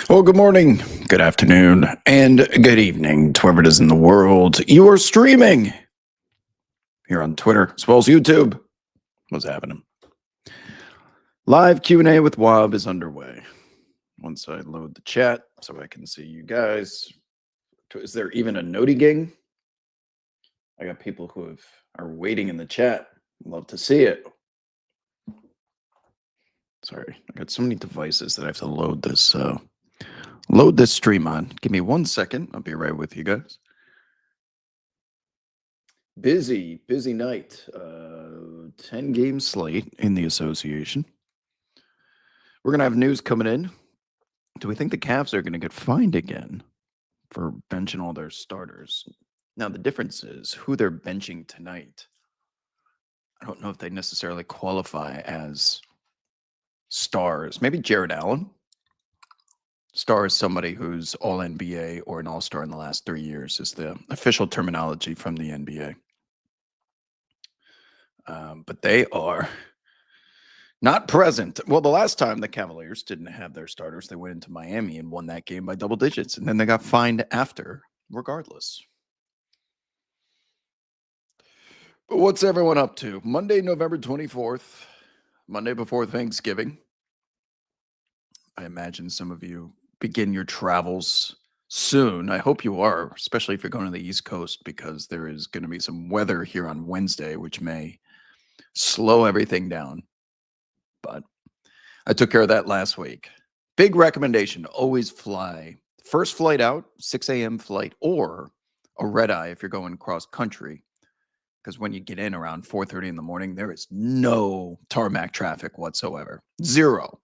Well, good morning, good afternoon, and good evening to whoever it is in the world you are streaming here on Twitter as well as YouTube. What's happening? Live Q&A with Wob is underway. Once I load the chat so I can see you guys. Is there even a noti gang? I got people who are waiting in the chat. Love to see it. Sorry, I got so many devices that I have to load this stream on. Give me 1 second. I'll be right with you guys. Busy night. 10-game slate in the association. We're going to have news coming in. Do we think the Cavs are going to get fined again for benching all their starters? Now, the difference is who they're benching tonight. I don't know if they necessarily qualify as stars. Maybe Jared Allen. Star is somebody who's all NBA or an all-star in the last 3 years is the official terminology from the NBA. But they are not present. Well, the last time the Cavaliers didn't have their starters, they went into Miami and won that game by double digits, and then they got fined after, regardless. But what's everyone up to? Monday, November 24th, Monday before Thanksgiving. I imagine some of you begin your travels soon. I hope you are, especially if you're going to the East Coast, because there is going to be some weather here on Wednesday, which may slow everything down. But I took care of that last week. Big recommendation, always fly. First flight out, 6 a.m. flight, or a red eye if you're going cross country. Because when you get in around 4:30 in the morning, there is no tarmac traffic whatsoever. Zero.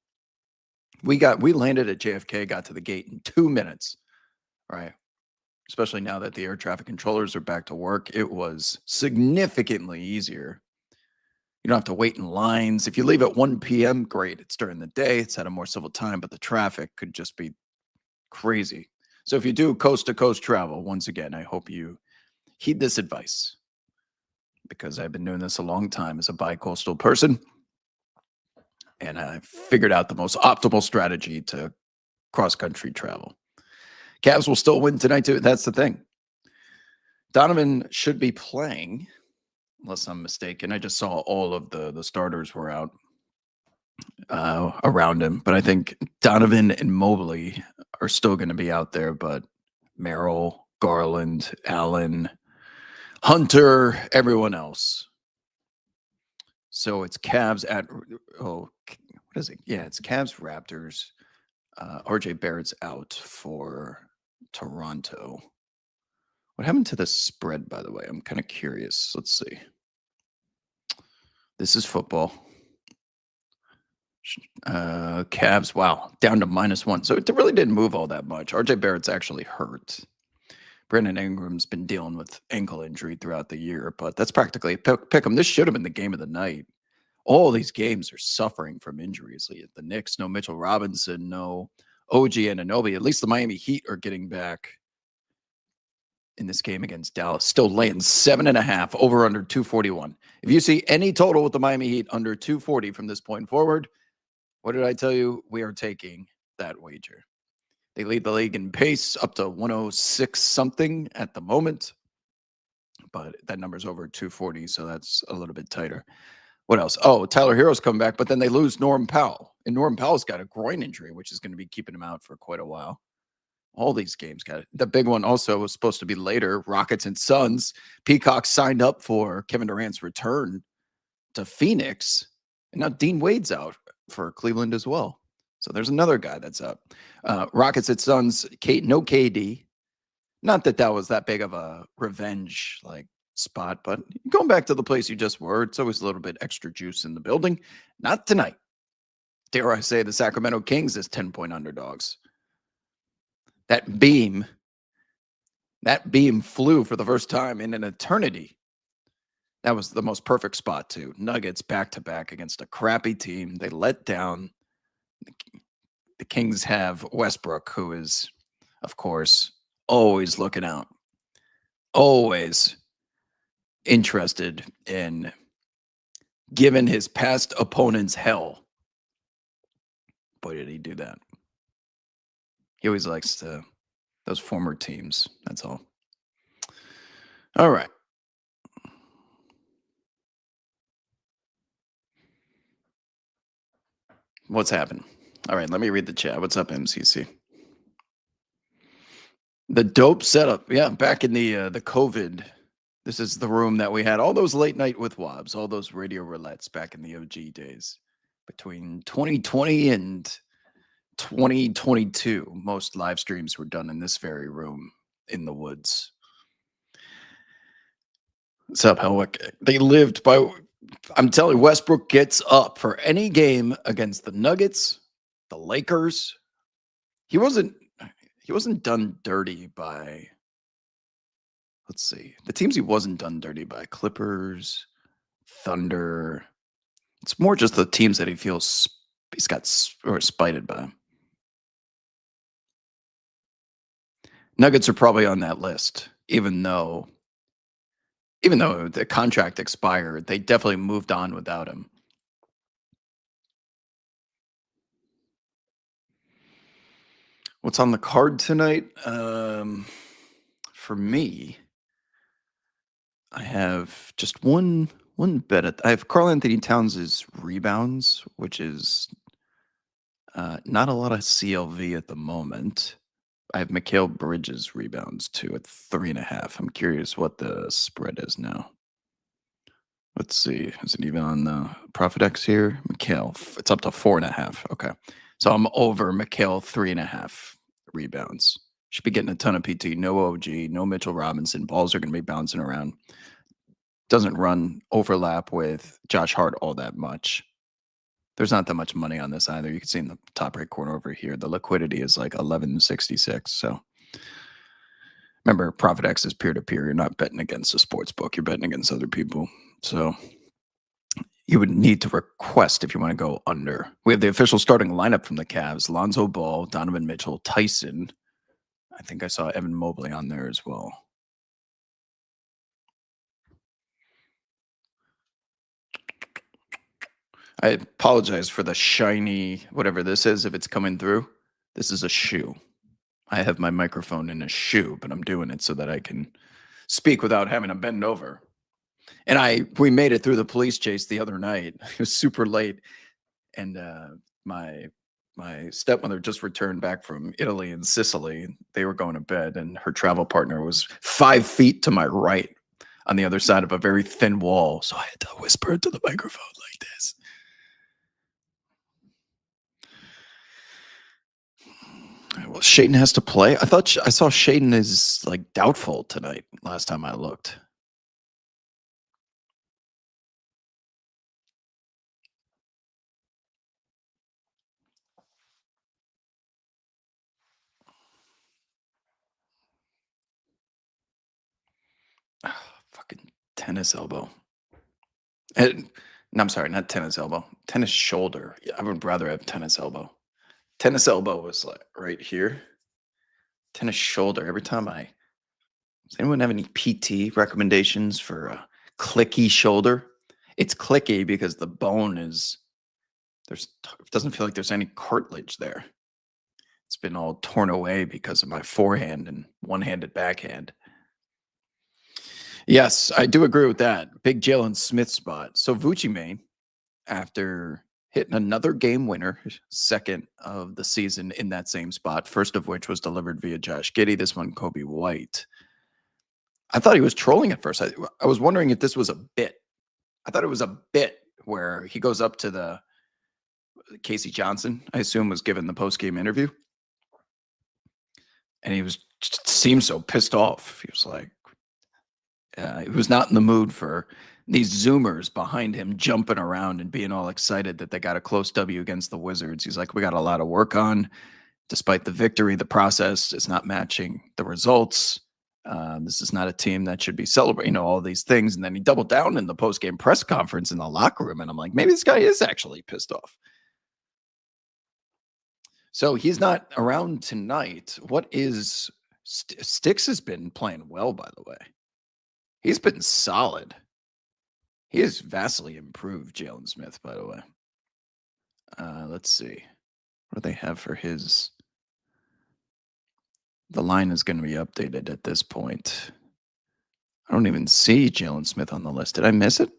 We landed at JFK, got to the gate in 2 minutes, right? Especially now that the air traffic controllers are back to work, it was significantly easier. You don't have to wait in lines. If you leave at 1 p.m., great. It's during the day. It's at a more civil time, but the traffic could just be crazy. So if you do coast-to-coast travel, once again, I hope you heed this advice because I've been doing this a long time as a bi-coastal person, and I figured out the most optimal strategy to cross-country travel. Cavs will still win tonight, too. That's the thing. Donovan should be playing, unless I'm mistaken. I just saw all of the starters were out around him, but I think Donovan and Mobley are still going to be out there, but Merrill, Garland, Allen, Hunter, everyone else. So it's Cavs at, what is it? Yeah, it's Cavs Raptors. RJ Barrett's out for Toronto. What happened to the spread, by the way? I'm kind of curious. Let's see. This is football. Cavs, wow, down to -1. So it really didn't move all that much. RJ Barrett's actually hurt. Brandon Ingram's been dealing with ankle injury throughout the year, but that's practically a pick 'em. This should have been the game of the night. All these games are suffering from injuries. The Knicks, no Mitchell Robinson, no OG Anunoby. At least the Miami Heat are getting back in this game against Dallas. Still laying 7.5 over under 241. If you see any total with the Miami Heat under 240 from this point forward, what did I tell you? We are taking that wager. They lead the league in pace up to 106 something at the moment, but that number's over 240, so that's a little bit tighter. What else? Oh, Tyler Hero's come back, but then they lose Norm Powell. And Norm Powell's got a groin injury, which is going to be keeping him out for quite a while. All these games got it. The big one also was supposed to be later, Rockets and Suns. Peacock signed up for Kevin Durant's return to Phoenix, and now Dean Wade's out for Cleveland as well. So there's another guy that's up. Rockets at Suns, no KD. Not that that was that big of a revenge spot, but going back to the place you just were, it's always a little bit extra juice in the building. Not tonight. Dare I say the Sacramento Kings as 10-point underdogs. That beam flew for the first time in an eternity. That was the most perfect spot, too. Nuggets back-to-back against a crappy team. They let down. The Kings have Westbrook, who is, of course, always looking out. Always interested in giving his past opponents hell. Boy, did he do that. He always likes those former teams. That's all. All right. What's happened? All right, let me read the chat. What's up, MCC? The dope setup. Yeah, back in the COVID. This is the room that we had all those late night with Wobbs, all those radio roulettes back in the OG days. Between 2020 and 2022, most live streams were done in this very room in the woods. What's up, Helwick? They lived by. I'm telling you, Westbrook gets up for any game against the Nuggets, the Lakers. He wasn't. He wasn't done dirty by. Let's see the teams he wasn't done dirty by: Clippers, Thunder. It's more just the teams that he feels he's got or spited by. Nuggets are probably on that list, even though the contract expired, they definitely moved on without him. What's on the card tonight? For me, I have just one bet. I have Carl Anthony Towns' rebounds, which is not a lot of CLV at the moment. I have Mikhail Bridges rebounds too at 3.5. I'm curious what the spread is now. Let's see. Is it even on the Profit X here? Mikhail, it's up to 4.5. Okay. So I'm over Mikhail 3.5 rebounds. Should be getting a ton of PT. No OG, no Mitchell Robinson. Balls are going to be bouncing around. Doesn't run overlap with Josh Hart all that much. There's not that much money on this either. You can see in the top right corner over here, the liquidity is like 1166. So remember, Profit X is peer to peer. You're not betting against a sports book. You're betting against other people. So you would need to request if you want to go under. We have the official starting lineup from the Cavs: Lonzo Ball, Donovan Mitchell, Tyson. I think I saw Evan Mobley on there as well. I apologize for the shiny whatever this is if it's coming through. This is a shoe. I have my microphone in a shoe, but I'm doing it so that I can speak without having to bend over. And we made it through the police chase the other night. It was super late, and my stepmother just returned back from Italy and Sicily. They were going to bed, and her travel partner was 5 feet to my right on the other side of a very thin wall. So I had to whisper into the microphone like this. Well, Shaden has to play. I thought I saw Shaden is like doubtful tonight. Last time I looked. Fucking tennis elbow. And, no, I'm sorry, not tennis elbow. Tennis shoulder. Yeah, I would rather have tennis elbow. Tennis elbow was like right here. Tennis shoulder. Every time does anyone have any PT recommendations for a clicky shoulder? It's clicky because the bone is it doesn't feel like there's any cartilage there. It's been all torn away because of my forehand and one-handed backhand. Yes, I do agree with that. Big Jalen Smith spot. So Vucci Mane, after hitting another game winner, second of the season in that same spot, first of which was delivered via Josh Giddey, this one Kobe White. I thought he was trolling at first. I was wondering if this was a bit. I thought it was a bit where he goes up to the Casey Johnson, I assume was given the post-game interview. And he seemed so pissed off. He was like, he was not in the mood for these Zoomers behind him jumping around and being all excited that they got a close W against the Wizards. He's like, we got a lot of work on. Despite the victory, the process is not matching the results. This is not a team that should be celebrating, all these things. And then he doubled down in the post-game press conference in the locker room. And I'm like, maybe this guy is actually pissed off. So he's not around tonight. What is Sticks has been playing well, by the way. He's been solid. He has vastly improved, Jalen Smith, by the way. Let's see. What do they have for his The line is going to be updated at this point. I don't even see Jalen Smith on the list. Did I miss it?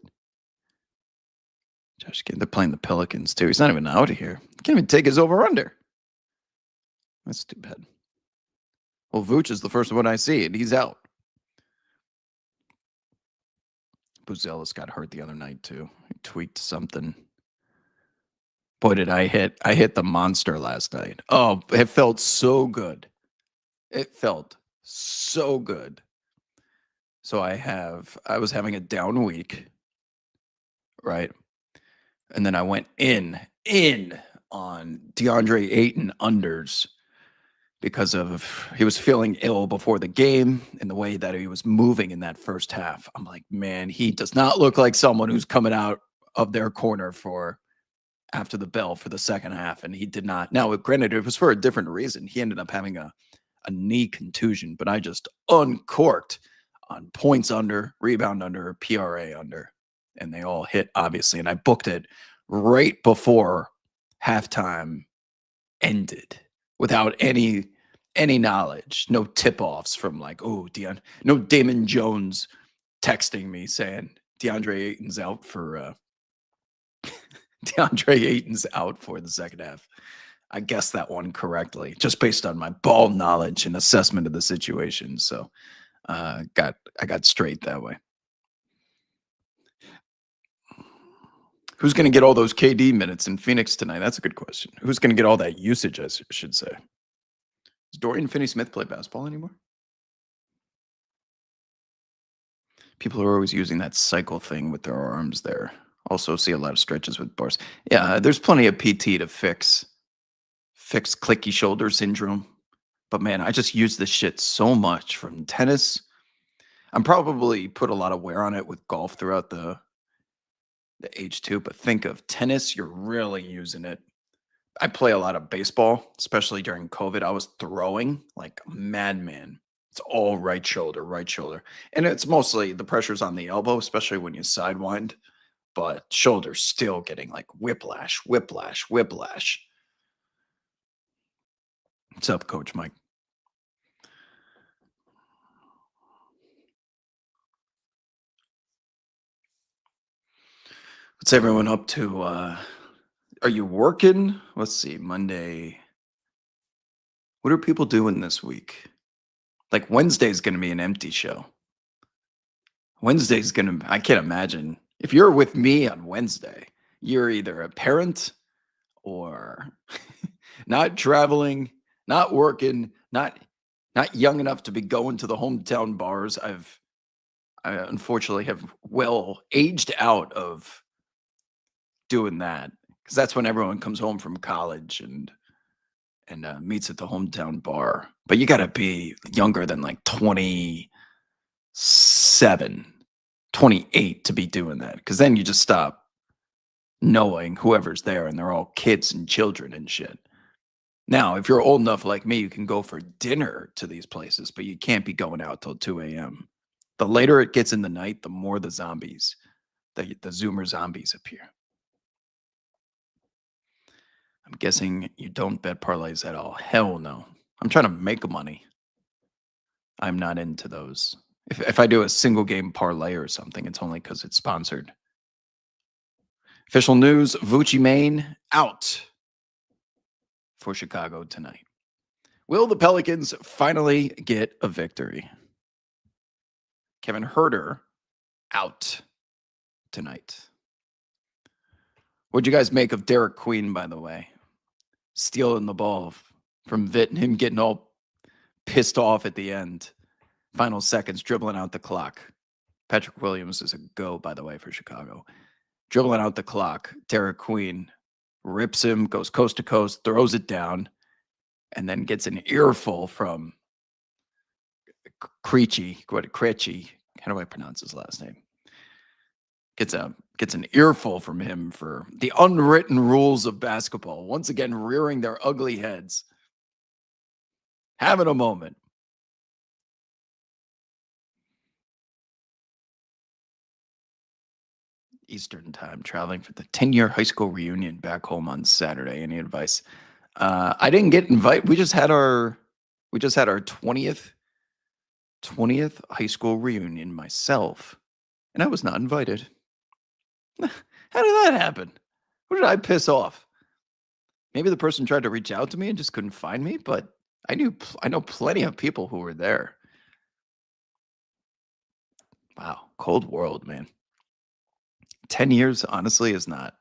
Josh, they're playing the Pelicans too. He's not even out of here. Can't even take his over under. That's too bad. Well, Vooch is the first one I see, and he's out. Buzelis got hurt the other night too. He tweaked something. Boy, did I hit the monster last night. Oh, it felt so good. It felt so good. So I was having a down week, right? And then I went in on DeAndre Ayton unders because he was feeling ill before the game and the way that he was moving in that first half. I'm like, man, he does not look like someone who's coming out of their corner for after the bell for the second half. And he did not. Now, granted, it was for a different reason. He ended up having a knee contusion, but I just uncorked on points under, rebound under, PRA under, and they all hit, obviously. And I booked it right before halftime ended without any knowledge, no tip-offs from like, oh, no Damon Jones texting me saying DeAndre Ayton's out for DeAndre Ayton's out for the second half. I guessed that one correctly, just based on my ball knowledge and assessment of the situation. So I got straight that way. Who's going to get all those KD minutes in Phoenix tonight? That's a good question. Who's going to get all that usage, I should say? Does Dorian Finney-Smith play basketball anymore? People are always using that cycle thing with their arms there. Also see a lot of stretches with bars. Yeah, there's plenty of PT to fix clicky shoulder syndrome. But man, I just use this shit so much from tennis. I'm probably put a lot of wear on it with golf throughout the age too, but think of tennis, you're really using it. I play a lot of baseball, especially during COVID. I was throwing like a madman. It's all right shoulder. And it's mostly the pressure's on the elbow, especially when you sidewind, but shoulder's still getting like whiplash. What's up, Coach Mike? What's everyone up to? Are you working? Let's see, Monday. What are people doing this week? Like Wednesday's going to be an empty show. I can't imagine. If you're with me on Wednesday, you're either a parent or not traveling, not working, not young enough to be going to the hometown bars. I unfortunately have well aged out of doing that because that's when everyone comes home from college and meets at the hometown bar. But you got to be younger than like 27, 28 to be doing that, because then you just stop knowing whoever's there and they're all kids and children and shit. Now, if you're old enough like me, you can go for dinner to these places, but you can't be going out till 2 a.m. The later it gets in the night, the more the zombies, the Zoomer zombies appear. I'm guessing you don't bet parlays at all. Hell no. I'm trying to make money. I'm not into those. If I do a single game parlay or something, it's only because it's sponsored. Official news, Vucci Main out for Chicago tonight. Will the Pelicans finally get a victory? Kevin Huerter out tonight. What'd you guys make of Derek Queen, by the way? Stealing the ball from Vit and him getting all pissed off at the end. Final seconds, dribbling out the clock. Patrick Williams is a go, by the way, for Chicago. Dribbling out the clock. Derek Queen rips him, goes coast to coast, throws it down, and then gets an earful from Krejci. How do I pronounce his last name? Gets an earful from him for the unwritten rules of basketball. Once again, rearing their ugly heads. Having a moment. Eastern time, traveling for the 10-year high school reunion back home on Saturday. Any advice? I didn't get invited. We just had our We just had our 20th high school reunion myself, and I was not invited. How did that happen? Who did I piss off? Maybe the person tried to reach out to me and just couldn't find me, but I know plenty of people who were there. Wow, cold world, man. 10 years honestly is not.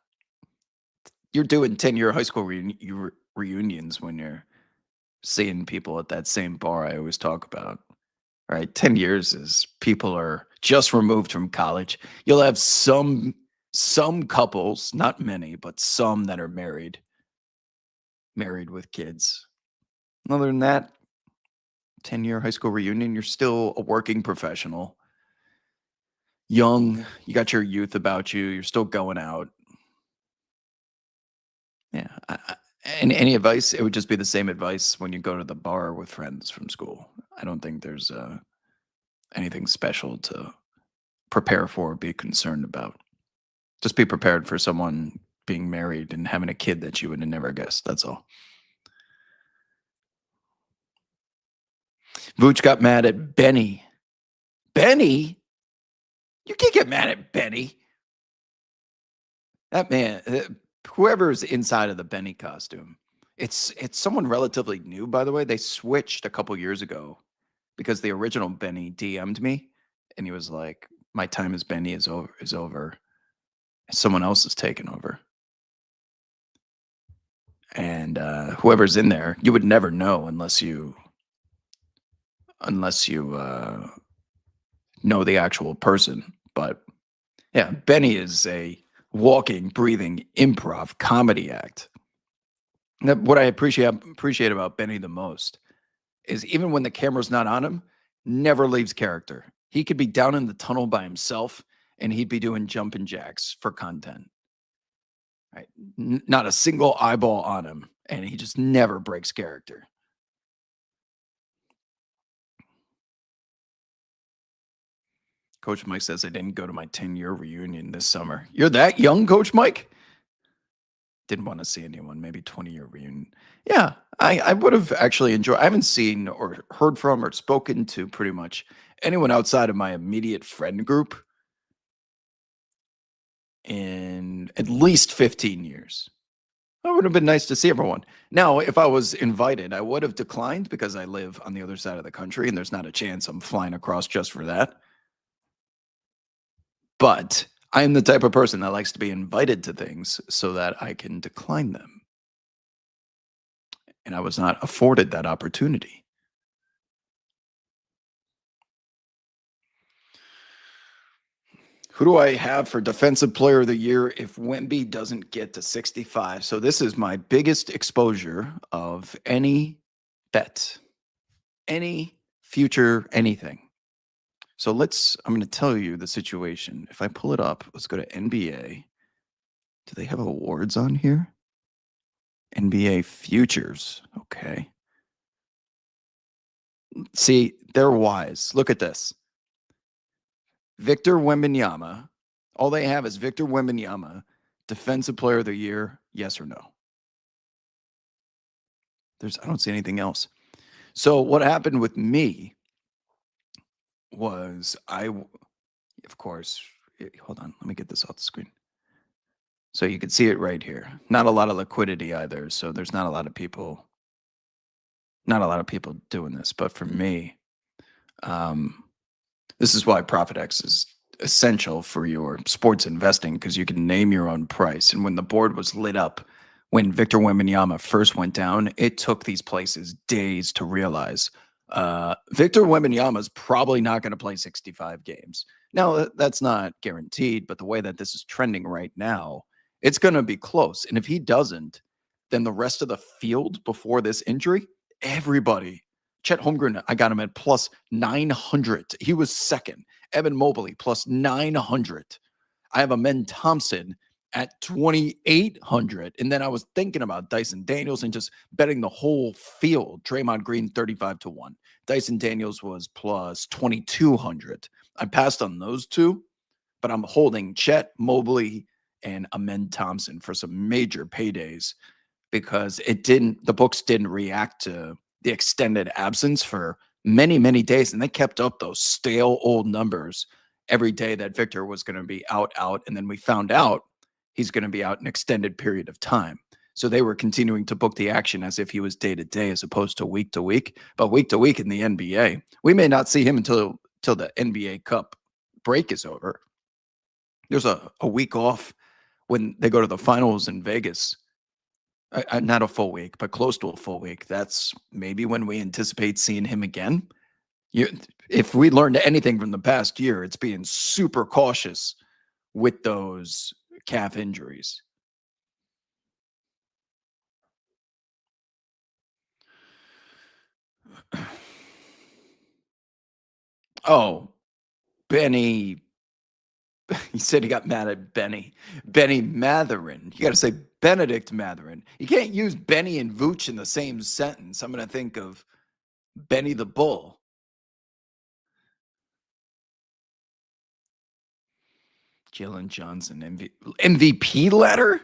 You're doing 10-year high school reunions when you're seeing people at that same bar I always talk about. Right? 10 years is people are just removed from college. You'll have some couples, not many, but some that are married with kids. Other than that, 10-year high school reunion, you're still a working professional, young, you got your youth about you, you're still going out. Yeah. And any advice, it would just be the same advice when you go to the bar with friends from school. I don't think there's anything special to prepare for or be concerned about. Just be prepared for someone being married and having a kid that you would have never guessed. That's all. Vooch got mad at Benny. Benny? You can't get mad at Benny. That man, whoever's inside of the Benny costume, it's someone relatively new, by the way. They switched a couple years ago because the original Benny DM'd me and he was like, "My time as Benny is over. Someone else is taking over." And whoever's in there, you would never know unless you know the actual person. But yeah, Benny is a walking, breathing improv comedy act. What I appreciate about Benny the most is even when the camera's not on him, never leaves character. He could be down in the tunnel by himself and he'd be doing jumping jacks for content. Right? Not a single eyeball on him, and he just never breaks character. Coach Mike says I didn't go to my 10-year reunion this summer. You're that young, Coach Mike? Didn't want to see anyone, maybe 20-year reunion. Yeah, I would have actually enjoyed. I haven't seen or heard from or spoken to pretty much anyone outside of my immediate friend group in at least 15 years. It would have been nice to see everyone. Now, if I was invited, I would have declined because I live on the other side of the country and there's not a chance I'm flying across just for that. But I am the type of person that likes to be invited to things so that I can decline them. And I was not afforded that opportunity. Who do I have for defensive player of the year if Wemby doesn't get to 65? So this is my biggest exposure of any bet, any future anything. So I'm going to tell you the situation. If I pull it up, let's go to NBA. Do they have awards on here? NBA futures. Okay. See, they're wise. Look at this. Victor Wembanyama. All they have is Victor Wembanyama, defensive player of the year, yes or no. I don't see anything else. So what happened with me was of course, hold on, let me get this off the screen. So you can see it right here. Not a lot of liquidity either, so there's not a lot of people doing this. But for me, this is why ProfitX is essential for your sports investing because you can name your own price. And when the board was lit up, when Victor Wembanyama first went down, it took these places days to realize Victor Wembanyama is probably not going to play 65 games. Now, that's not guaranteed, but the way that this is trending right now, it's going to be close. And if he doesn't, then the rest of the field before this injury, everybody. Chet Holmgren, I got him at plus 900. He was second. Evan Mobley, plus 900. I have Amen Thompson at 2,800. And then I was thinking about Dyson Daniels and just betting the whole field. Draymond Green, 35-1. Dyson Daniels was plus 2,200. I passed on those two, but I'm holding Chet, Mobley, and Amen Thompson for some major paydays because the books didn't react to the extended absence for many, many days, and they kept up those stale old numbers every day that Victor was going to be out, and then we found out he's going to be out an extended period of time. So they were continuing to book the action as if he was day to day as opposed to week. But week to week in the NBA, we may not see him until the NBA Cup break is over. There's a week off when they go to the finals in Vegas. Not a full week, but close to a full week. That's maybe when we anticipate seeing him again. You, if we learned anything from the past year, it's being super cautious with those calf injuries. Oh, Benny. He said he got mad at Benny. Benny Matherin. You got to say Benedict Matherin. You can't use Benny and Vooch in the same sentence. I'm going to think of Benny the Bull. Jalen Johnson, MVP ladder?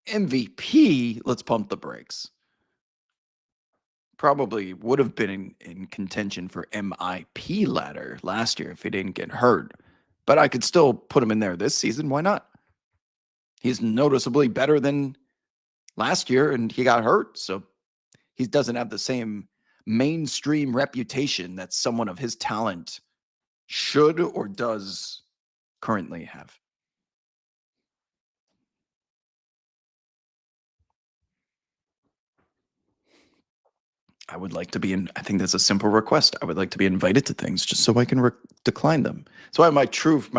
MVP, let's pump the brakes. Probably would have been in contention for MIP ladder last year if he didn't get hurt. But I could still put him in there this season. Why not? He's noticeably better than last year, and he got hurt. So he doesn't have the same mainstream reputation that someone of his talent should or does currently have. I would like to be in. I think that's a simple request. I would like to be invited to things just so I can decline them. That's why my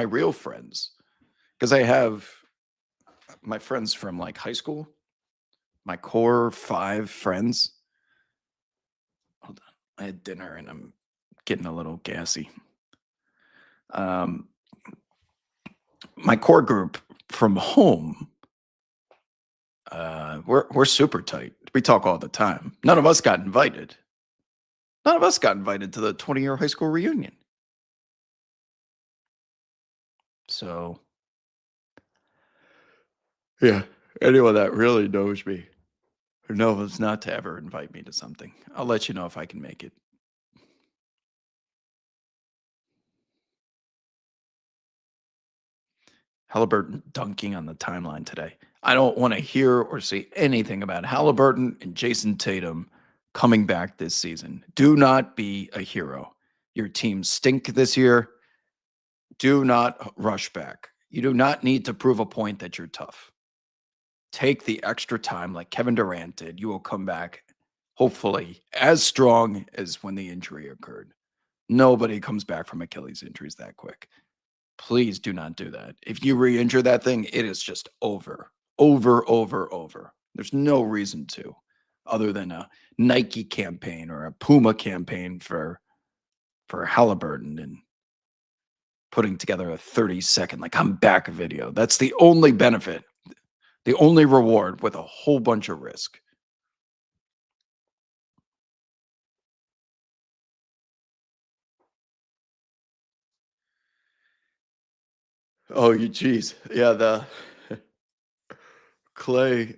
real friends, because I have my friends from like high school, my core 5 friends. Hold on, I had dinner and I'm getting a little gassy. My core group from home, we're super tight. We talk all the time. None of us got invited. None of us got invited to the 20-year high school reunion. So, yeah, anyone that really knows me knows not to ever invite me to something. I'll let you know if I can make it. Halliburton dunking on the timeline today. I don't want to hear or see anything about Halliburton and Jason Tatum coming back this season. Do not be a hero. Your team stink this year. Do not rush back. You do not need to prove a point that you're tough. Take the extra time like Kevin Durant did. You will come back, hopefully, as strong as when the injury occurred. Nobody comes back from Achilles injuries that quick. Please do not do that. If you re-injure that thing, it is just over. Over. There's no reason to, other than a Nike campaign or a Puma campaign for Halliburton and putting together a 30-second like I'm back video. That's the only benefit, the only reward with a whole bunch of risk. Oh, you geez. Yeah, the Clay.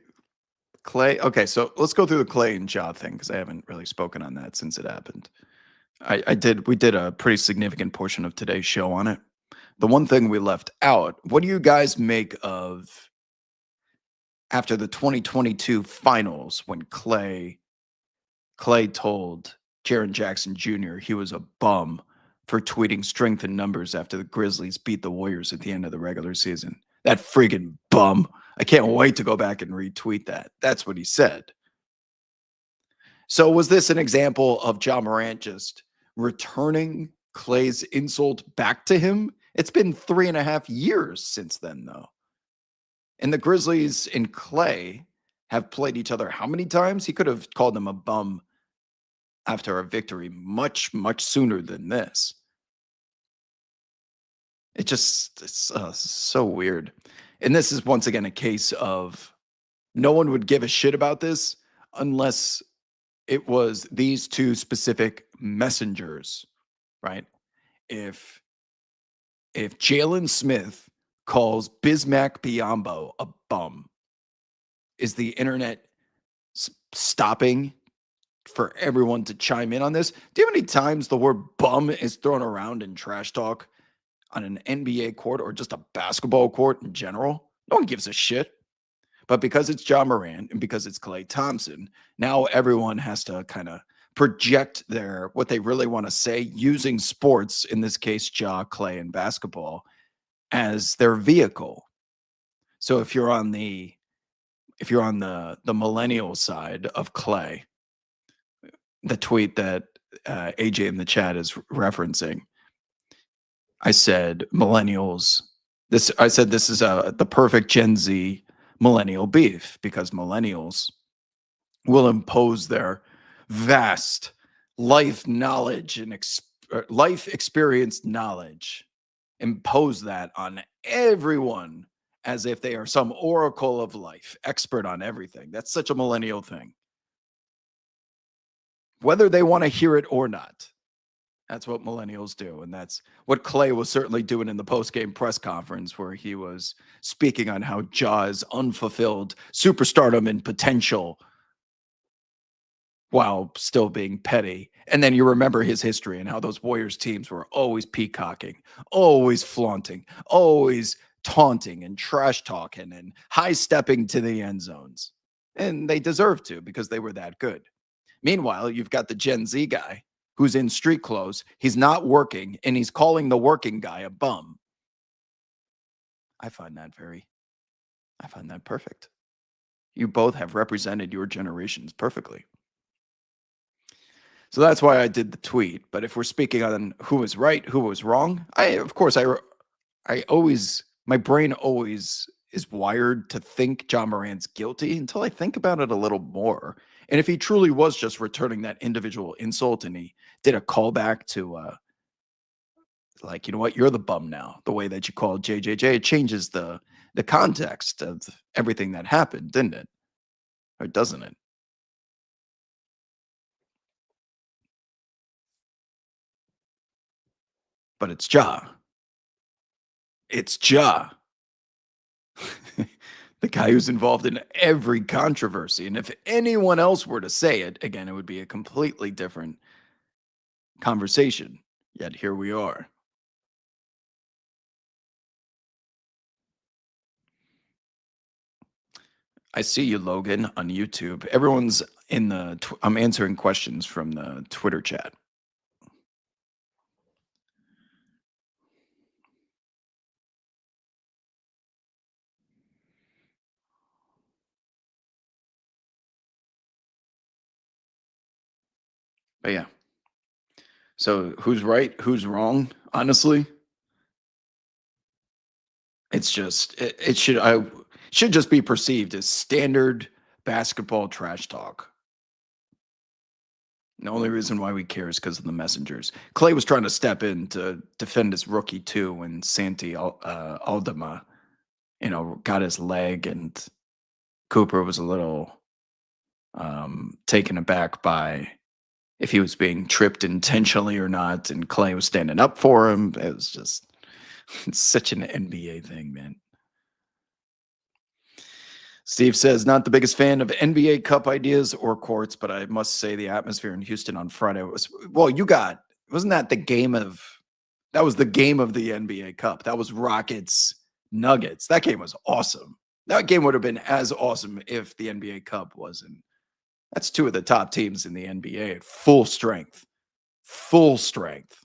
Okay, so let's go through the Clay and Ja thing because I haven't really spoken on that since it happened. We did a pretty significant portion of today's show on it. The one thing we left out, what do you guys make of after the 2022 finals when Clay told Jaren Jackson Jr. he was a bum for tweeting strength in numbers after the Grizzlies beat the Warriors at the end of the regular season? That friggin' bum. I can't wait to go back and retweet that. That's what he said. So was this an example of Ja Morant just returning Clay's insult back to him? It's been 3.5 years since then, though. And the Grizzlies and Clay have played each other how many times? He could have called them a bum after a victory much, much sooner than this. It's so weird. And this is once again a case of no one would give a shit about this unless it was these two specific messengers, right? If Jalen Smith calls Bismack Biyombo a bum, is the internet stopping for everyone to chime in on this. Do you have any times the word bum is thrown around in trash talk on an NBA court or just a basketball court in general? No one gives a shit. But because it's John Moran and because it's Klay Thompson, now everyone has to kind of project their what they really want to say using sports, in this case, Klay, and basketball as their vehicle. So if you're on the millennial side of Klay, the tweet that AJ in the chat is referencing, I said millennials. I said this is the perfect Gen Z millennial beef because millennials will impose their vast life knowledge and life experience knowledge, impose that on everyone as if they are some oracle of life, expert on everything. That's such a millennial thing, whether they want to hear it or not. That's what millennials do. And that's what Klay was certainly doing in the post-game press conference, where he was speaking on how Ja's unfulfilled superstardom and potential while still being petty. And then you remember his history and how those Warriors teams were always peacocking, always flaunting, always taunting and trash talking and high stepping to the end zones. And they deserve to because they were that good. Meanwhile, you've got the Gen Z guy who's in street clothes. He's not working and he's calling the working guy a bum. I find that perfect. You both have represented your generations perfectly. So that's why I did the tweet. But if we're speaking on who was right, who was wrong, I always, my brain always is wired to think John Morant's guilty until I think about it a little more. And if he truly was just returning that individual insult and he did a callback to, like, you know what, you're the bum now, the way that you called JJJ, it changes the context of everything that happened, didn't it? Or doesn't it? But it's Ja. It's Ja. The guy who's involved in every controversy. And if anyone else were to say it, again, it would be a completely different conversation. Yet here we are. I see you, Logan, on YouTube. Everyone's in the. I'm answering questions from the Twitter chat. But yeah. So who's right? Who's wrong? Honestly, it's just it should just be perceived as standard basketball trash talk. The only reason why we care is because of the messengers. Klay was trying to step in to defend his rookie too when Santi Aldama, got his leg, and Cooper was a little taken aback by if he was being tripped intentionally or not, and Klay was standing up for him. It was just it's such an NBA thing, man. Steve says, not the biggest fan of NBA Cup ideas or courts, but I must say the atmosphere in Houston on Friday was, well, wasn't that the game of, that was the game of the NBA Cup. That was Rockets Nuggets. That game was awesome. That game would have been as awesome if the NBA Cup wasn't. That's two of the top teams in the NBA at full strength. Full strength.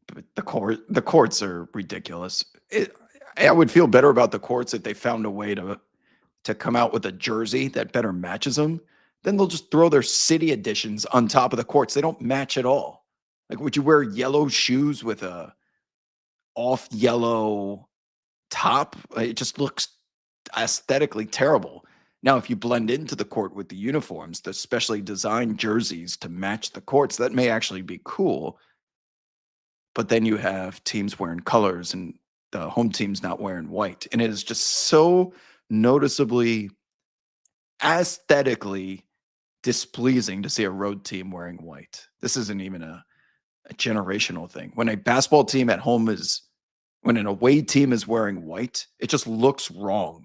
But the courts are ridiculous. I would feel better about the courts if they found a way to come out with a jersey that better matches them. Then they'll just throw their city editions on top of the courts. They don't match at all. Like, would you wear yellow shoes with a off yellow top? It just looks aesthetically terrible. Now, if you blend into the court with the uniforms, the specially designed jerseys to match the courts, that may actually be cool. But then you have teams wearing colors and the home team's not wearing white. And it is just so noticeably, aesthetically displeasing to see a road team wearing white. This isn't even a generational thing. When a basketball team at home when an away team is wearing white, it just looks wrong.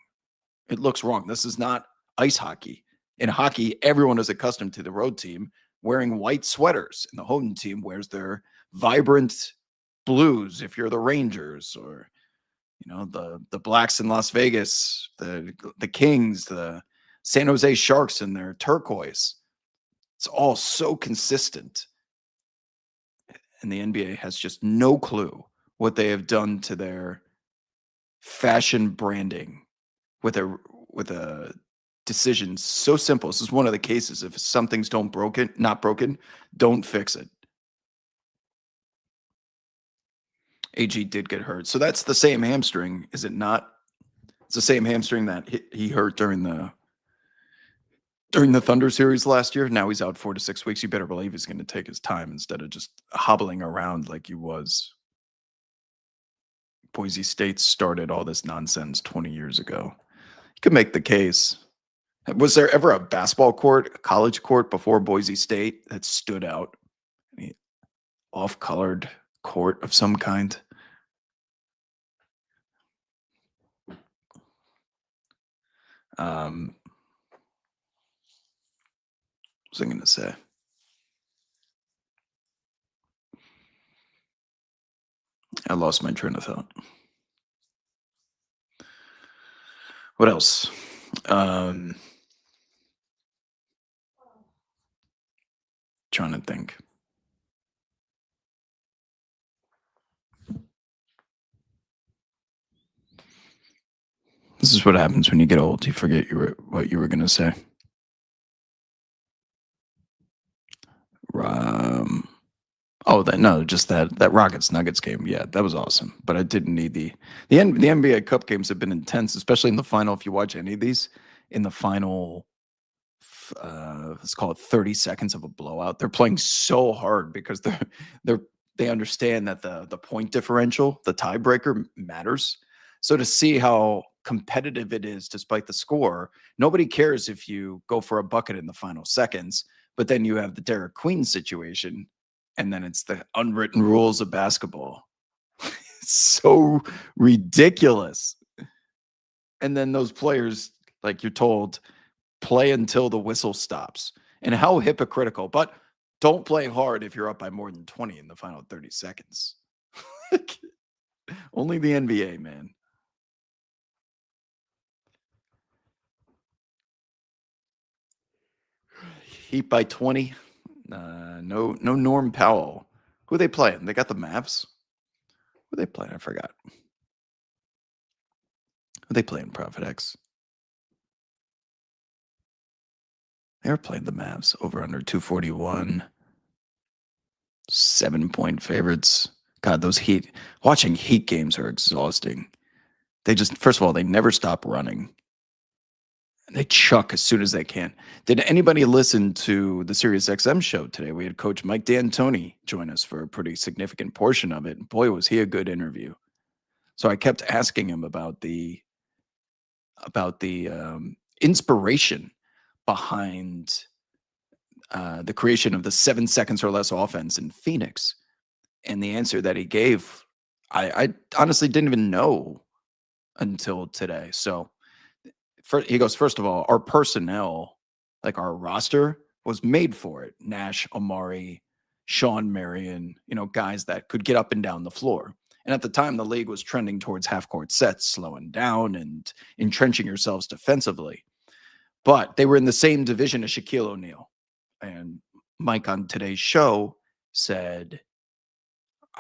It looks wrong. This is not ice hockey. In hockey, everyone is accustomed to the road team wearing white sweaters, and the home team wears their vibrant blues if you're the Rangers, or the Blacks in Las Vegas, the Kings, the San Jose Sharks and their turquoise. It's all so consistent. And the NBA has just no clue what they have done to their fashion branding with a decision so simple. This is one of the cases. If something's not broken, don't fix it. AG did get hurt. So that's the same hamstring, is it not? It's the same hamstring that he hurt during the Thunder series last year. Now he's out 4 to 6 weeks. You better believe he's going to take his time instead of just hobbling around like he was. Boise State started all this nonsense 20 years ago. You could make the case. Was there ever a basketball court, a college court before Boise State that stood out? Off-colored court of some kind? What was I going to say? I lost my train of thought. What else? Trying to think. This is what happens when you get old. You forget what you were going to say. Just that Rockets Nuggets game. Yeah, that was awesome. But I didn't need the NBA Cup games have been intense, especially in the final. If you watch any of these in the final, let's call it 30 seconds of a blowout. They're playing so hard because they understand that the point differential, the tiebreaker, matters. So to see how competitive it is despite the score, nobody cares if you go for a bucket in the final seconds. But then you have the Derek Queen situation, and then it's the unwritten rules of basketball. It's so ridiculous. And then those players, like you're told, play until the whistle stops. And how hypocritical. But don't play hard if you're up by more than 20 in the final 30 seconds. Only the NBA, man. Heat by 20. No Norm Powell. Who are they playing? They got the Mavs. Who are they playing? I forgot. Who are they playing, Prophet X? They were playing the Mavs over under 241. 7-point favorites. God, watching Heat games are exhausting. First of all, they never stop running. They chuck as soon as they can. Did anybody listen to the SiriusXM show today? We had Coach Mike D'Antoni join us for a pretty significant portion of it. Boy, was he a good interview. So I kept asking him about the inspiration behind the creation of the 7 seconds or less offense in Phoenix. And the answer that he gave, I honestly didn't even know until today. So he goes, first of all, our personnel, like our roster, was made for it. Nash, Amari, Sean Marion, guys that could get up and down the floor. And at the time, the league was trending towards half-court sets, slowing down and entrenching yourselves defensively. But they were in the same division as Shaquille O'Neal. And Mike on today's show said,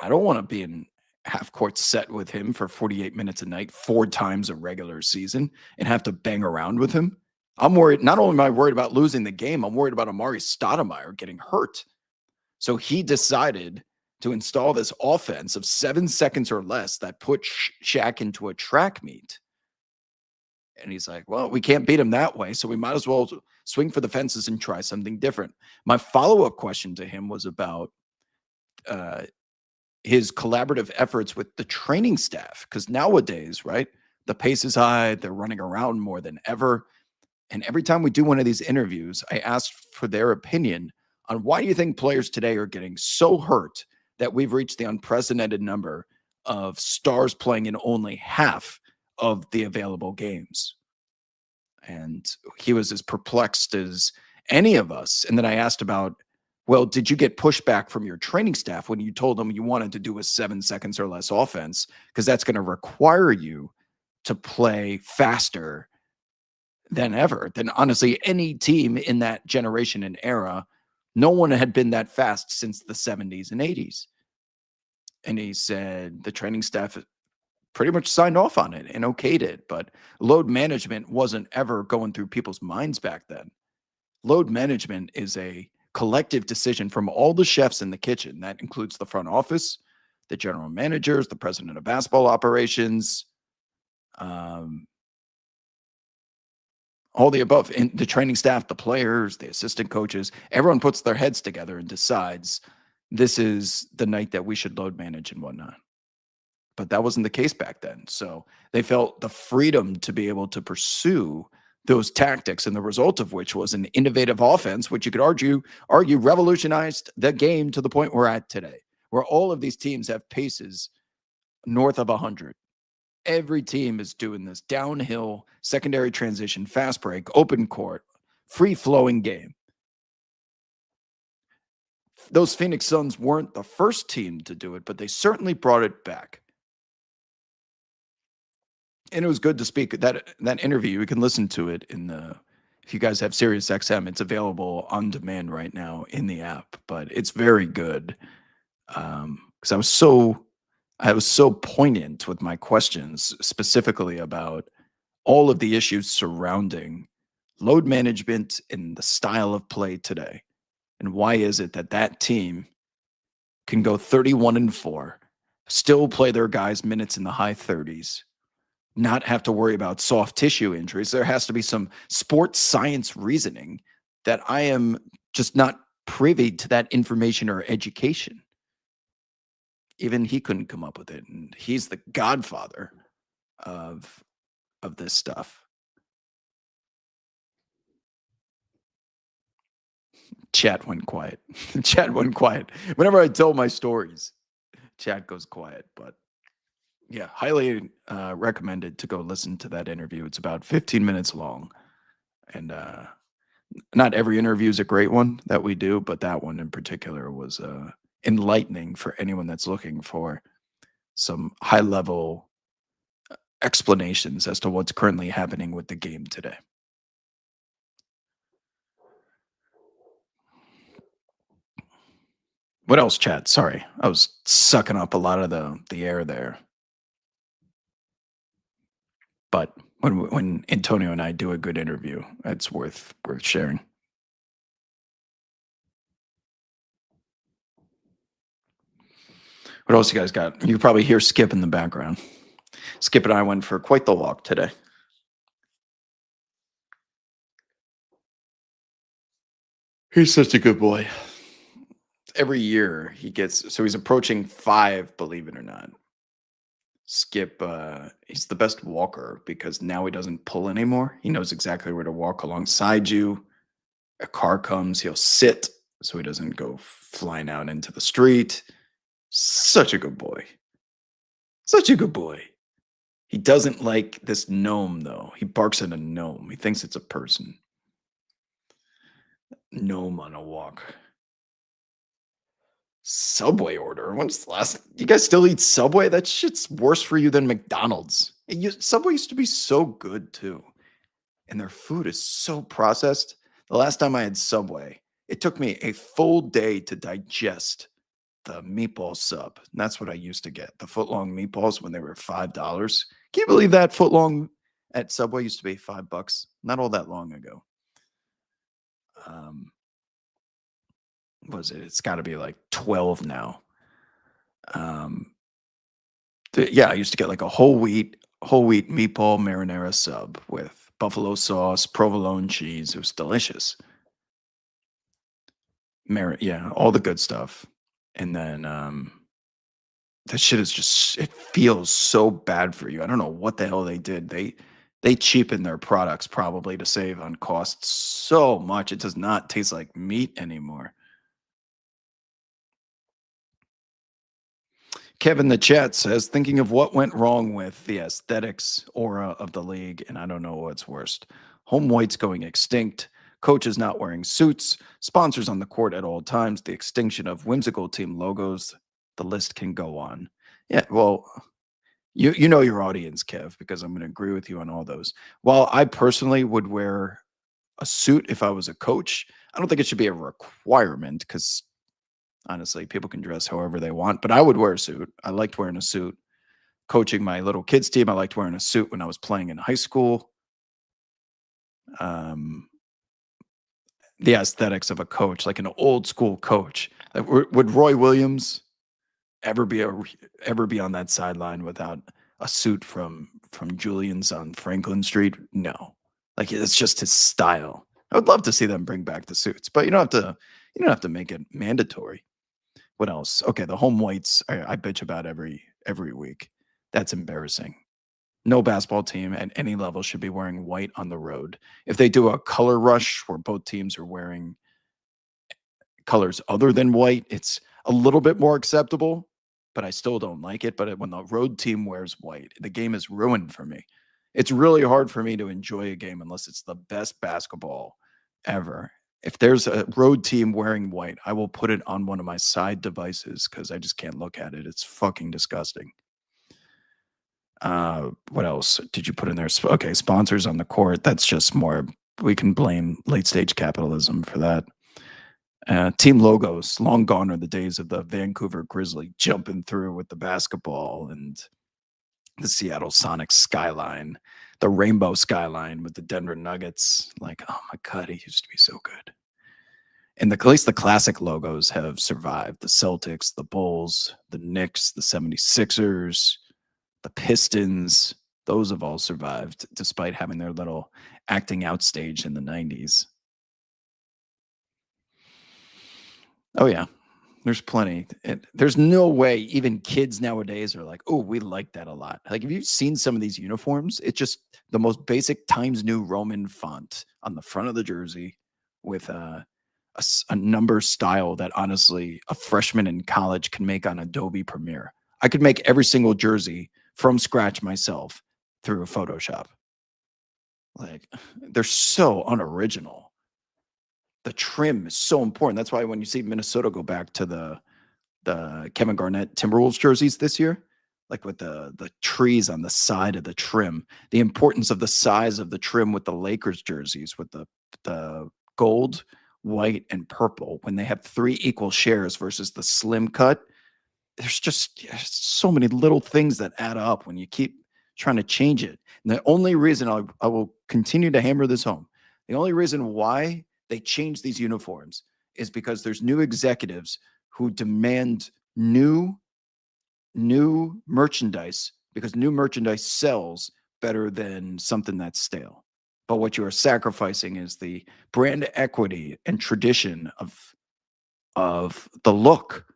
I don't want to be in half-court set with him for 48 minutes a night, 4 times a regular season, and have to bang around with him. I'm worried. Not only am I worried about losing the game, I'm worried about Amari Stoudemire getting hurt. So he decided to install this offense of 7 seconds or less that put Shaq into a track meet. And he's like, well, we can't beat him that way, so we might as well swing for the fences and try something different. My follow-up question to him was about his collaborative efforts with the training staff, because nowadays, right, the pace is high, they're running around more than ever. And every time we do one of these interviews, I asked for their opinion on why do you think players today are getting so hurt that we've reached the unprecedented number of stars playing in only half of the available games. and he was as perplexed as any of us. And then I asked about, well, did you get pushback from your training staff when you told them you wanted to do a 7 seconds or less offense? Because that's going to require you to play faster than ever, than honestly any team in that generation and era. No one had been that fast since the 70s and 80s. And he said the training staff pretty much signed off on it and okayed it, but load management wasn't ever going through people's minds back then. Load management is a collective decision from all the chefs in the kitchen. That includes the front office, the general managers, the president of basketball operations, um, all the above, and the training staff, the players, the assistant coaches. Everyone puts their heads together and decides this is the night that we should load manage and whatnot. But that wasn't the case back then. So they felt the freedom to be able to pursue those tactics, and the result of which was an innovative offense, which you could argue revolutionized the game to the point we're at today, where all of these teams have paces north of 100. Every team is doing this downhill, secondary transition, fast break, open court, free flowing game. Those Phoenix Suns weren't the first team to do it, but they certainly brought it back. And it was good to speak that interview. You can listen to it in the if you guys have Sirius XM, it's available on demand right now in the app. But it's very good because I was so poignant with my questions, specifically about all of the issues surrounding load management and the style of play today. And why is it that that team can go 31-4, still play their guys minutes in the high 30s, not have to worry about soft tissue injuries? There has to be some sports science reasoning that I am just not privy to that information or education. Even he couldn't come up with it, and he's the godfather of this stuff. Chat went quiet. Chat went quiet. Whenever I tell my stories, chat goes quiet. But yeah, highly recommended to go listen to that interview. It's about 15 minutes long. And not every interview is a great one that we do, but that one in particular was enlightening for anyone that's looking for some high level explanations as to what's currently happening with the game today. What else, chat? Sorry, I was sucking up a lot of the air there. But when Antonio and I do a good interview, it's worth sharing. What else you guys got? You probably hear Skip in the background. Skip and I went for quite the walk today. He's such a good boy. Every year he gets so he's approaching 5, believe it or not. Skip, he's the best walker because now he doesn't pull anymore. He knows exactly where to walk alongside you. A car comes, he'll sit so he doesn't go flying out into the street. Such a good boy. Such a good boy. He doesn't like this gnome, though. He barks at a gnome. He thinks it's a person. Gnome on a walk. Subway order. When's the last? You guys still eat Subway? That shit's worse for you than McDonald's. Subway used to be so good too, and their food is so processed. The last time I had Subway, it took me a full day to digest the meatball sub. And that's what I used to get. The footlong meatballs when they were $5. Can you believe that footlong at Subway used to be $5? Not all that long ago. What was it? It's got to be like 12 now. Um, yeah, I used to get like a whole wheat meatball marinara sub with buffalo sauce, provolone cheese. It was delicious. Yeah, all the good stuff. And then that shit is just it feels so bad for you. I don't know what the hell they did. They cheapen their products probably to save on costs so much. It does not taste like meat anymore. Kevin the chat says, thinking of what went wrong with the aesthetics aura of the league, and I don't know what's worst. home whites going extinct, coaches not wearing suits, sponsors on the court at all times, the extinction of whimsical team logos. The list can go on. Yeah, well, you know your audience, Kev, because I'm going to agree with you on all those. While I personally would wear a suit if I was a coach, I don't think it should be a requirement because honestly, people can dress however they want. But I would wear a suit. I liked wearing a suit. Coaching my little kids team, I liked wearing a suit when I was playing in high school. Um, the aesthetics of a coach, like an old school coach. Like, would Roy Williams ever be on that sideline without a suit from Julian's on Franklin Street? No. Like it's just his style. I would love to see them bring back the suits, but you don't have to make it mandatory. What else? Okay, the home whites I bitch about every week. That's embarrassing. No basketball team at any level should be wearing white on the road. If they do a color rush where both teams are wearing colors other than white, it's a little bit more acceptable, but I still don't like it. But when the road team wears white, the game is ruined for me. It's really hard for me to enjoy a game unless it's the best basketball ever. If there's a road team wearing white, I will put it on one of my side devices because I just can't look at it. It's fucking disgusting. What else did you put in there? Okay, sponsors on the court. That's just more. We can blame late stage capitalism for that. Team logos. Long gone are the days of the Vancouver Grizzly jumping through with the basketball and the Seattle Sonics skyline, the rainbow skyline with the Denver Nuggets. Like, oh my God, it used to be so good. And at least the classic logos have survived. The Celtics, the Bulls, the Knicks, the 76ers, the Pistons, those have all survived despite having their little acting out stage in the 90s. Oh, yeah. There's plenty. There's no way even kids nowadays are like, oh, we like that a lot. Like, have you seen some of these uniforms? It's just the most basic Times New Roman font on the front of the jersey with a number style that honestly a freshman in college can make on Adobe Premiere. I could make every single jersey from scratch myself through Photoshop. Like, they're so unoriginal. The trim is so important. That's why when you see Minnesota go back to the Kevin Garnett Timberwolves jerseys this year, like with the trees on the side of the trim, the importance of the size of the trim with the Lakers jerseys with the gold, white, and purple when they have three equal shares versus the slim cut. There's just so many little things that add up when you keep trying to change it. And the only reason I will continue to hammer this home, the only reason why they change these uniforms is because there's new executives who demand new merchandise because new merchandise sells better than something that's stale. But what you are sacrificing is the brand equity and tradition of the look.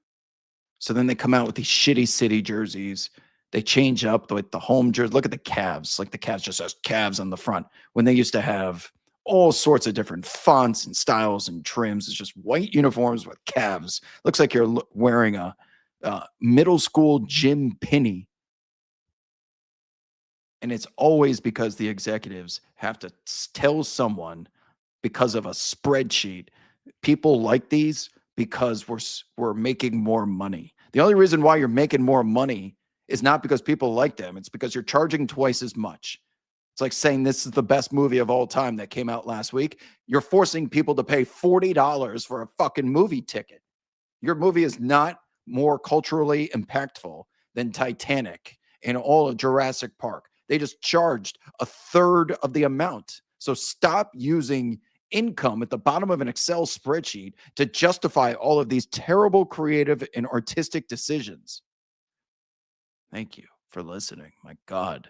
So then they come out with these shitty city jerseys. They change up the home jersey. Look at the Cavs. Like the Cavs just has Cavs on the front when they used to have all sorts of different fonts and styles and trims. It's just white uniforms with Cavs. Looks like you're wearing a middle school Jim Penny. And it's always because the executives have to tell someone because of a spreadsheet. People like these because we're making more money. The only reason why you're making more money is not because people like them. It's because you're charging twice as much. It's like saying this is the best movie of all time that came out last week. You're forcing people to pay $40 for a fucking movie ticket. Your movie is not more culturally impactful than Titanic and all of Jurassic Park. They just charged a third of the amount. So stop using income at the bottom of an Excel spreadsheet to justify all of these terrible creative and artistic decisions. Thank you for listening. My God.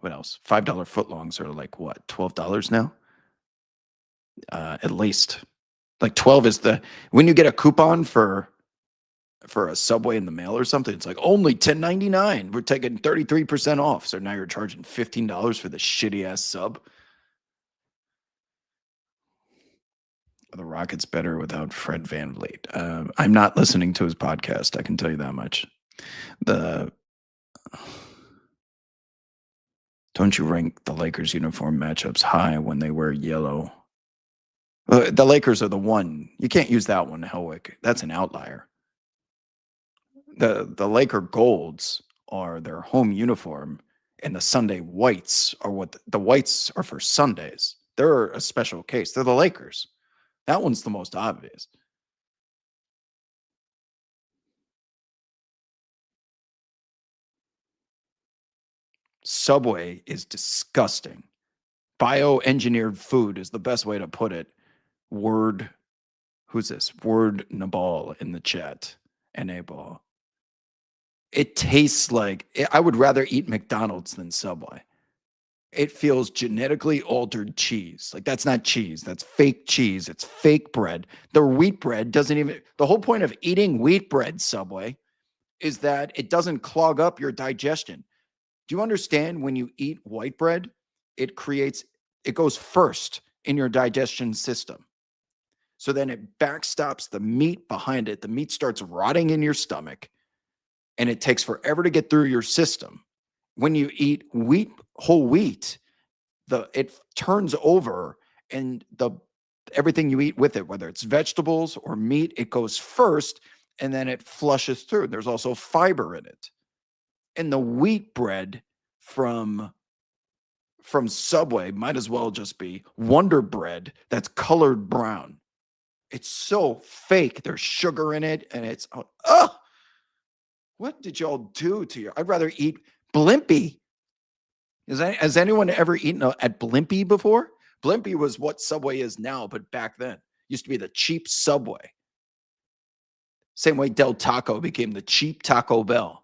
What else? $5 footlongs are like what? $12 now? At least. Like 12 is when you get a coupon for a Subway in the mail or something, it's like only $10.99. We're taking 33% off. So now you're charging $15 for the shitty ass sub. The Rockets better without Fred VanVleet. I'm not listening to his podcast. I can tell you that much. The Don't you rank the Lakers uniform matchups high when they wear yellow? The Lakers are the one. You can't use that one, Helwick. That's an outlier. The Laker golds are their home uniform, and the Sunday whites are what the whites are for Sundays. They're a special case. They're the Lakers. That one's the most obvious. Subway is disgusting. Bioengineered food is the best way to put it. Word, who's this? Word Nabal in the chat. NA ball. It tastes like I would rather eat McDonald's than Subway. It feels genetically altered cheese. Like that's not cheese. That's fake cheese. It's fake bread. The wheat bread doesn't even, the whole point of eating wheat bread, Subway, is that it doesn't clog up your digestion. Do you understand when you eat white bread, it goes first in your digestion system. So then it backstops the meat behind it. The meat starts rotting in your stomach and it takes forever to get through your system. When you eat whole wheat, it turns over and everything you eat with it, whether it's vegetables or meat, it goes first and then it flushes through. There's also fiber in it. And the wheat bread from Subway might as well just be Wonder Bread that's colored brown. It's so fake. There's sugar in it, and it's what did y'all do to you? I'd rather eat Blimpie. Has anyone ever eaten at Blimpie before? Blimpie was what Subway is now, but back then used to be the cheap Subway. Same way Del Taco became the cheap Taco Bell.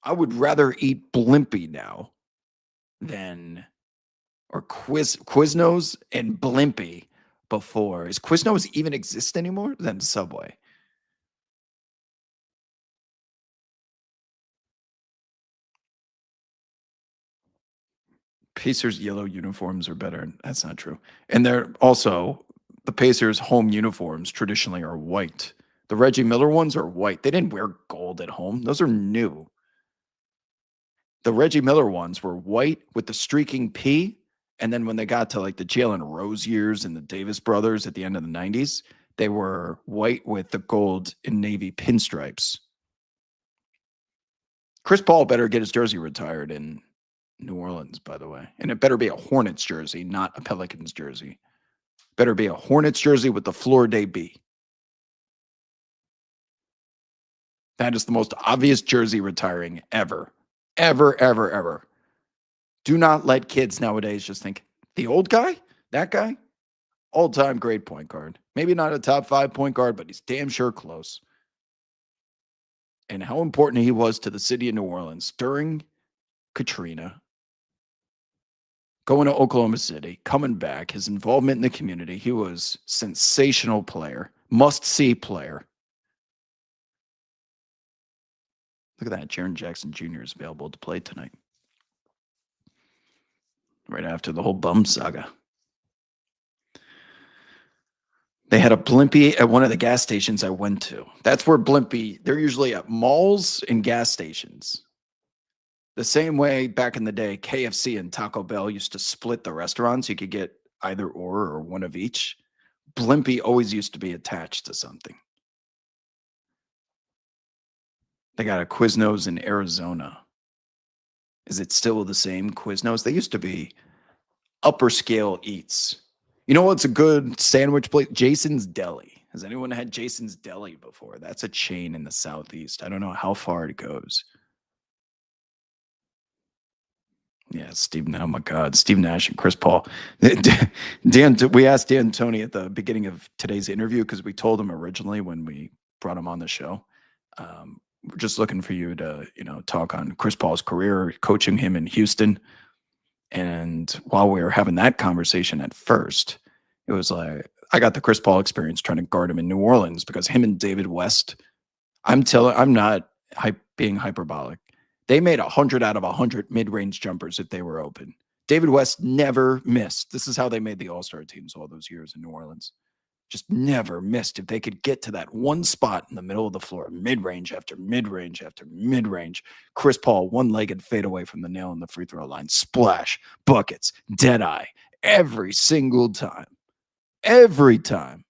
I would rather eat Blimpie now than, or Quiznos and Blimpie before. Is Quiznos even exist anymore than Subway? Pacers yellow uniforms are better. That's not true. And they're also, the Pacers home uniforms traditionally are white. The Reggie Miller ones are white. They didn't wear gold at home. Those are new. The Reggie Miller ones were white with the streaking P. And then when they got to like the Jalen Rose years and the Davis brothers at the end of the 90s, they were white with the gold and navy pinstripes. Chris Paul better get his jersey retired in New Orleans, by the way. And it better be a Hornets jersey, not a Pelicans jersey. Better be a Hornets jersey with the Florida B. That is the most obvious jersey retiring ever. Ever, ever, ever. Do not let kids nowadays just think, the old guy? That guy? All-time great point guard. Maybe not a top 5 point guard, but he's damn sure close. And how important he was to the city of New Orleans during Katrina, going to Oklahoma City, coming back, his involvement in the community. He was sensational player, must-see player. Look at that. Jaren Jackson Jr. is available to play tonight. Right after the whole bum saga. They had a Blimpie at one of the gas stations I went to. That's where Blimpie, they're usually at malls and gas stations. The same way back in the day, KFC and Taco Bell used to split the restaurants. You could get either or one of each. Blimpie always used to be attached to something. They got a Quiznos in Arizona. Is it still the same Quiznos? They used to be upper scale eats. You know what's a good sandwich place? Jason's Deli. Has anyone had Jason's Deli before? That's a chain in the Southeast. I don't know how far it goes. Yeah, Steve. Oh my God, Steve Nash and Chris Paul. Dan, we asked Dan Tony at the beginning of today's interview because we told him originally when we brought him on the show. We're just looking for you to, talk on Chris Paul's career, coaching him in Houston. And while we were having that conversation at first, it was like I got the Chris Paul experience trying to guard him in New Orleans because him and David West. I'm not being hyperbolic. They made 100 out of 100 mid-range jumpers if they were open. David West never missed. This is how they made the All-Star teams all those years in New Orleans. just never missed. If they could get to that one spot in the middle of the floor, mid-range after mid-range after mid-range, Chris Paul, one-legged fadeaway from the nail on the free throw line, splash, buckets, dead eye, every single time. Every time.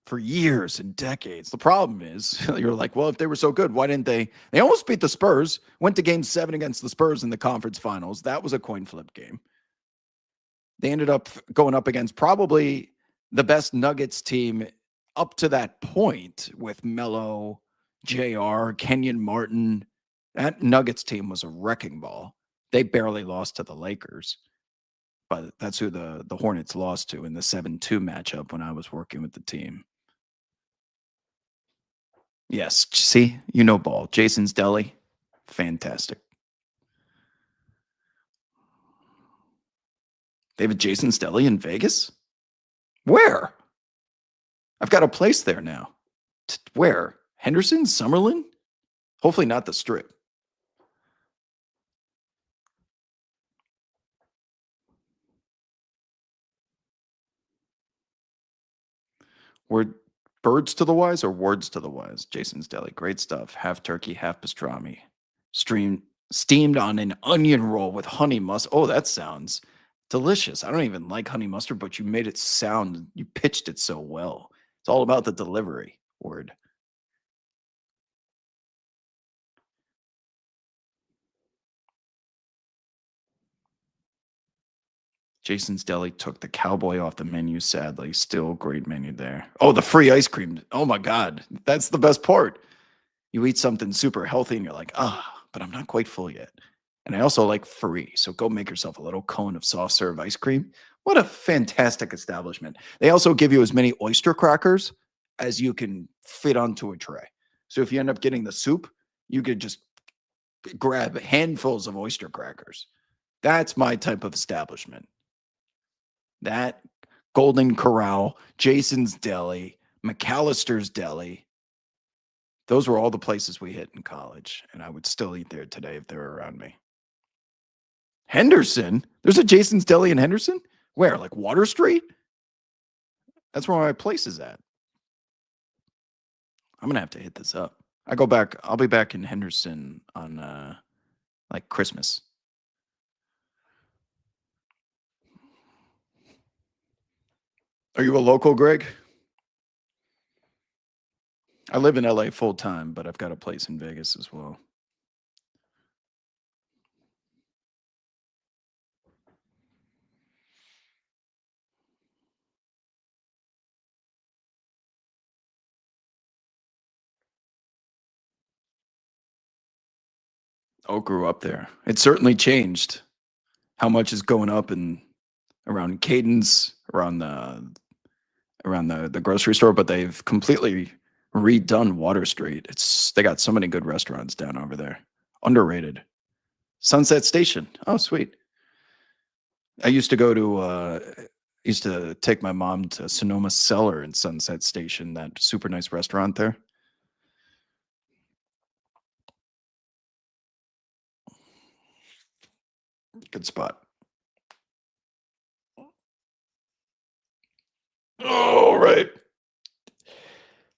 For years and decades. The problem is, you're like, well, if they were so good, why didn't they? They almost beat the Spurs, went to game 7 against the Spurs in the conference finals. That was a coin flip game. They ended up going up against probably the best Nuggets team up to that point with Melo, JR, Kenyon Martin. That Nuggets team was a wrecking ball. They barely lost to the Lakers, but that's who the Hornets lost to in the 7-2 matchup when I was working with the team. Yes, see, you know ball. Jason's Deli, fantastic. They have a Jason's Deli in Vegas? Where? I've got a place there now. Where? Henderson? Summerlin? Hopefully not the Strip. Word birds to the wise or words to the wise? Jason's Deli. Great stuff. Half turkey, half pastrami. Steamed on an onion roll with honey mustard. Oh, that sounds delicious. I don't even like honey mustard, but you made it sound, you pitched it so well. It's all about the delivery. Word. Jason's Deli took the cowboy off the menu, sadly. Still great menu there. Oh, the free ice cream. Oh my God. That's the best part. You eat something super healthy and you're like, but I'm not quite full yet. And I also like free. So go make yourself a little cone of soft serve ice cream. What a fantastic establishment. They also give you as many oyster crackers as you can fit onto a tray. So if you end up getting the soup, you could just grab handfuls of oyster crackers. That's my type of establishment. That Golden Corral, Jason's Deli, McAllister's Deli. Those were all the places we hit in college, and I would still eat there today if they were around me. Henderson? There's a Jason's Deli in Henderson? Where? Like Water Street? That's where my place is at. I'm gonna have to hit this up. I'll be back in Henderson on like Christmas. Are you a local, Greg? I live in LA full time, but I've got a place in Vegas as well. Oh, grew up there. It certainly changed. How much is going up and around Cadence, around the grocery store, but they've completely redone Water Street. They got so many good restaurants down over there. Underrated. Sunset Station. Oh, sweet. I used to go to used to take my mom to Sonoma Cellar in Sunset Station, that super nice restaurant there. Good spot. All right.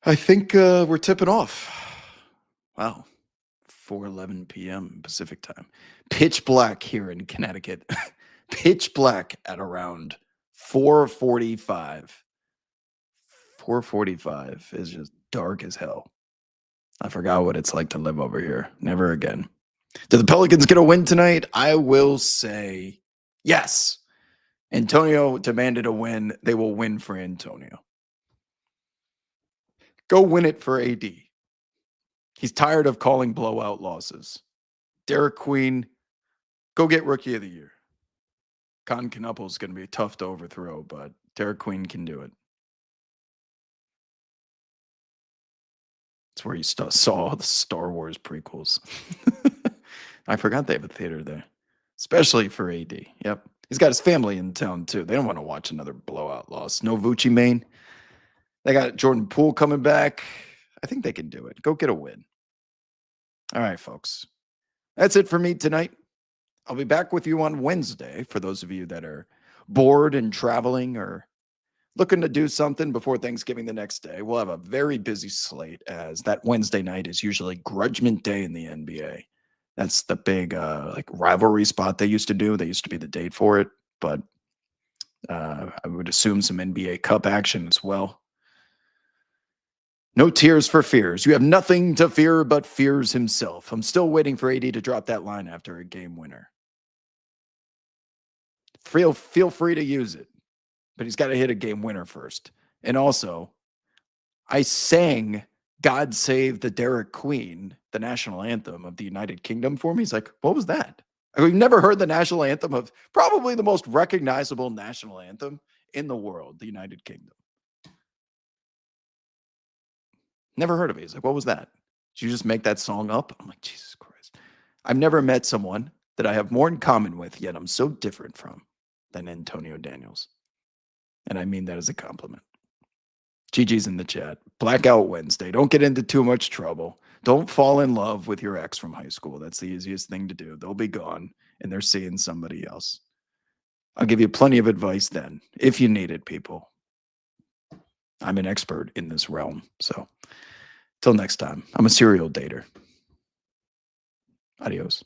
I think we're tipping off. Wow. 4:11 p.m. Pacific time. Pitch black here in Connecticut. Pitch black at around 4:45. 4:45 is just dark as hell. I forgot what it's like to live over here. Never again. Do the Pelicans get a win tonight? I will say yes. Antonio demanded a win. They will win for Antonio. Go win it for AD. He's tired of calling blowout losses. Derek Queen, go get Rookie of the Year. Con Knuppel is going to be tough to overthrow, but Derek Queen can do it. It's where you saw the Star Wars prequels. I forgot they have a theater there, especially for AD. Yep. He's got his family in town, too. They don't want to watch another blowout loss. No Vucci Main. They got Jordan Poole coming back. I think they can do it. Go get a win. All right, folks. That's it for me tonight. I'll be back with you on Wednesday for those of you that are bored and traveling or looking to do something before Thanksgiving the next day, we'll have a very busy slate as that Wednesday night is usually Grudgment Day in the NBA. That's the big like rivalry spot they used to do. They used to be the date for it, but I would assume some NBA Cup action as well. No tears for fears. You have nothing to fear but fears himself. I'm still waiting for AD to drop that line after a game winner. Feel free to use it, but he's got to hit a game winner first. And also, I sang God Save the Derek Queen, the national anthem of the United Kingdom for me. He's like, what was that? We've never heard the national anthem of probably the most recognizable national anthem in the world, the United Kingdom. Never heard of it. He's like, what was that? Did you just make that song up? I'm like, Jesus Christ. I've never met someone that I have more in common with, yet I'm so different from than Antonio Daniels. And I mean that as a compliment. GG's in the chat. Blackout Wednesday. Don't get into too much trouble. Don't fall in love with your ex from high school. That's the easiest thing to do. They'll be gone and they're seeing somebody else. I'll give you plenty of advice then, if you need it, people. I'm an expert in this realm. So till next time, I'm a serial dater. Adios.